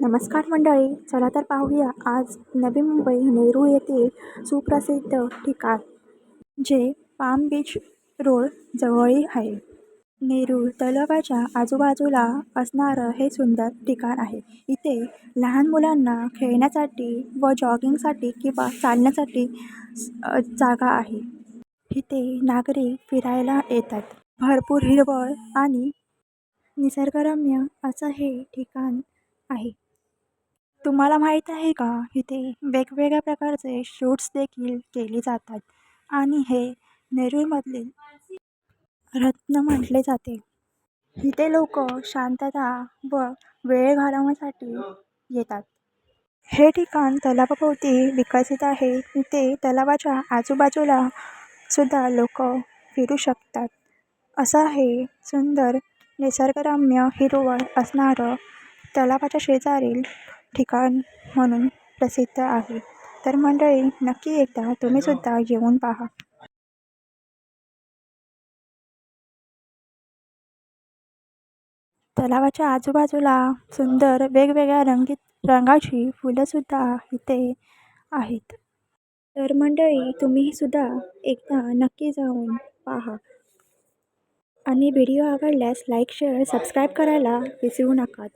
नमस्कार मंडळी, चला तर पाहूया आज नवी मुंबई नेरूळ येथील सुप्रसिद्ध ठिकाण जे पाम बीच रोड जवळील आहे. नेरूळ तलावाच्या आजूबाजूला असणारं हे सुंदर ठिकाण आहे. इथे लहान मुलांना खेळण्यासाठी व जॉगिंगसाठी किंवा चालण्यासाठी जागा आहे. इथे नागरिक फिरायला येतात. भरपूर हिरवळ आणि निसर्गरम्य असं हे ठिकाण आहे. तुम्हाला माहीत आहे का, इथे वेगवेगळ्या प्रकारचे शूट्स देखील केले जातात आणि हे नेरूळमधील रत्न म्हटले जाते. इथे लोक शांतता व वेळ घालवण्यासाठी येतात. हे ठिकाण तलावाभोवती विकसित आहे. इथे तलावाच्या आजूबाजूला सुद्धा लोक फिरू शकतात. असं हे सुंदर निसर्गरम्य हिरवळ असणारं तलावाच्या शेजारील ठिकाण म्हणून प्रसिद्ध आहे. तर मंडळी, नक्की एकदा तुम्ही सुद्धा येऊन पहा. तलावाच्या आजूबाजूला सुंदर वेगवेगळ्या रंगाची फुलंसुद्धा इथे आहेत. तर मंडळी, तुम्ही सुद्धा एकदा नक्की जाऊन पहा आणि व्हिडिओ आवडल्यास लाईक, शेअर, सबस्क्राईब करायला विसरू नका.